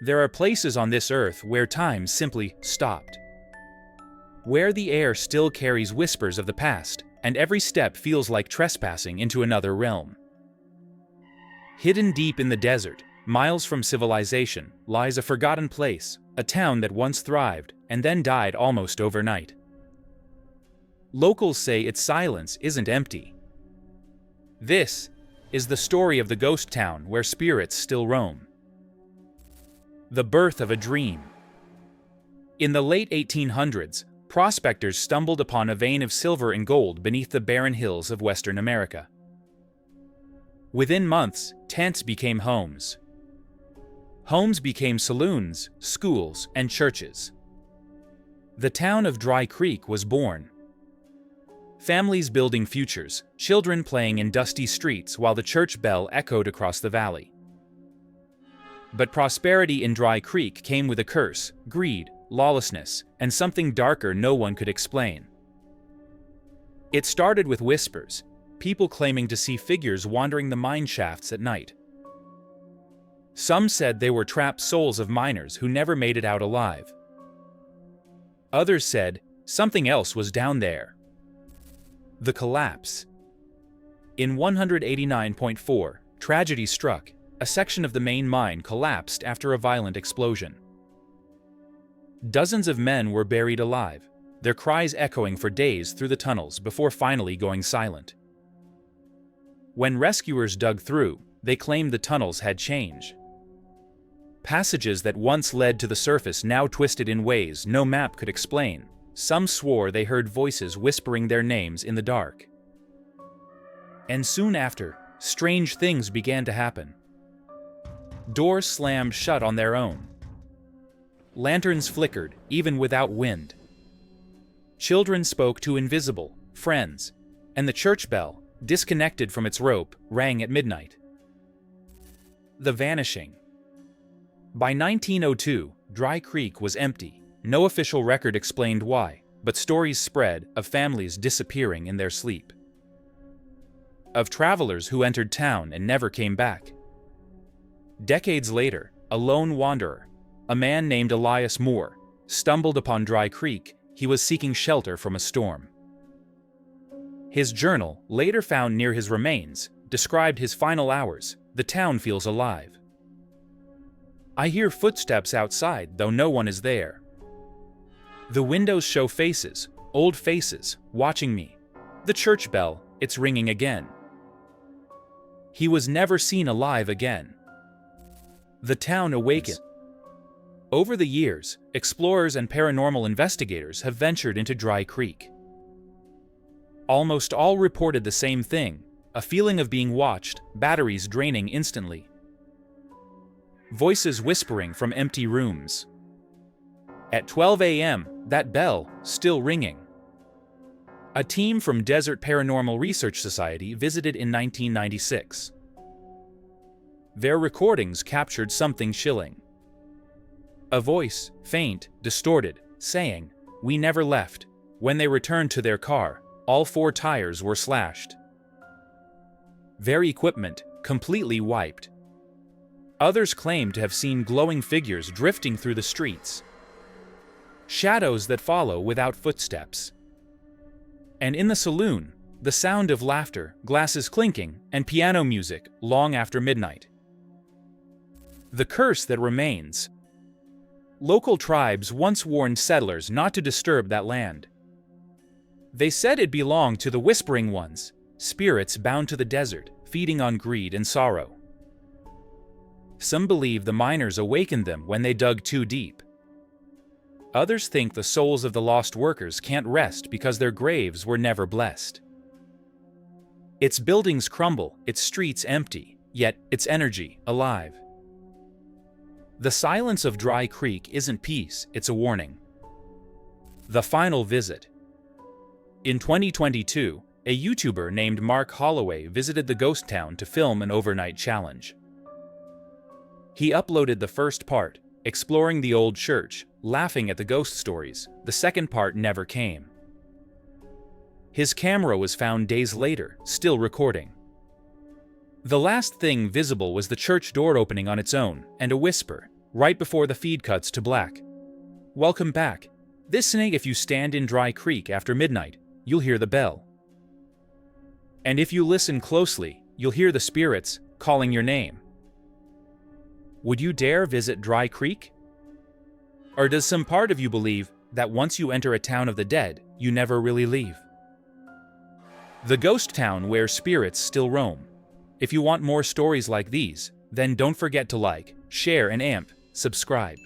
There are places on this earth where time simply stopped. Where the air still carries whispers of the past, and every step feels like trespassing into another realm. Hidden deep in the desert, miles from civilization, lies a forgotten place, a town that once thrived and then died almost overnight. Locals say its silence isn't empty. This is the story of the ghost town where spirits still roam. The birth of a dream. In the late 1800s, prospectors stumbled upon a vein of silver and gold beneath the barren hills of Western America. Within months, tents became homes. Homes became saloons, schools, and churches. The town of Dry Creek was born. Families building futures, children playing in dusty streets while the church bell echoed across the valley. But prosperity in Dry Creek came with a curse, greed, lawlessness, and something darker no one could explain. It started with whispers, people claiming to see figures wandering the mine shafts at night. Some said they were trapped souls of miners who never made it out alive. Others said something else was down there. The collapse. In 189.4, tragedy struck. A section of the main mine collapsed after a violent explosion. Dozens of men were buried alive, their cries echoing for days through the tunnels before finally going silent. When rescuers dug through, they claimed the tunnels had changed. Passages that once led to the surface now twisted in ways no map could explain. Some swore they heard voices whispering their names in the dark. And soon after, strange things began to happen. Doors slammed shut on their own. Lanterns flickered, even without wind. Children spoke to invisible friends, and the church bell, disconnected from its rope, rang at midnight. The vanishing. By 1902, Dry Creek was empty. No official record explained why, but stories spread of families disappearing in their sleep. Of travelers who entered town and never came back. Decades later, a lone wanderer, a man named Elias Moore, stumbled upon Dry Creek. He was seeking shelter from a storm. His journal, later found near his remains, described his final hours. The town feels alive. I hear footsteps outside, though no one is there. The windows show faces, old faces, watching me. The church bell, it's ringing again. He was never seen alive again. The town awakened. Over the years, explorers and paranormal investigators have ventured into Dry Creek. Almost all reported the same thing, a feeling of being watched, batteries draining instantly. Voices whispering from empty rooms. At 12 a.m., that bell still ringing. A team from Desert Paranormal Research Society visited in 1996. Their recordings captured something chilling. A voice, faint, distorted, saying, "We never left." When they returned to their car, all 4 tires were slashed. Their equipment completely wiped. Others claimed to have seen glowing figures drifting through the streets. Shadows that follow without footsteps. And in the saloon, the sound of laughter, glasses clinking, and piano music long after midnight. The curse that remains. Local tribes once warned settlers not to disturb that land. They said it belonged to the Whispering Ones, spirits bound to the desert, feeding on greed and sorrow. Some believe the miners awakened them when they dug too deep. Others think the souls of the lost workers can't rest because their graves were never blessed. Its buildings crumble, its streets empty, yet its energy alive. The silence of Dry Creek isn't peace, it's a warning. The final visit. In 2022, a YouTuber named Mark Holloway visited the ghost town to film an overnight challenge. He uploaded the first part, exploring the old church, laughing at the ghost stories. The second part never came. His camera was found days later, still recording. The last thing visible was the church door opening on its own, and a whisper, right before the feed cuts to black. Welcome back. This snake, if you stand in Dry Creek after midnight, you'll hear the bell. And if you listen closely, you'll hear the spirits calling your name. Would you dare visit Dry Creek? Or does some part of you believe that once you enter a town of the dead, you never really leave? The ghost town where spirits still roam. If you want more stories like these, then don't forget to like, share, and subscribe.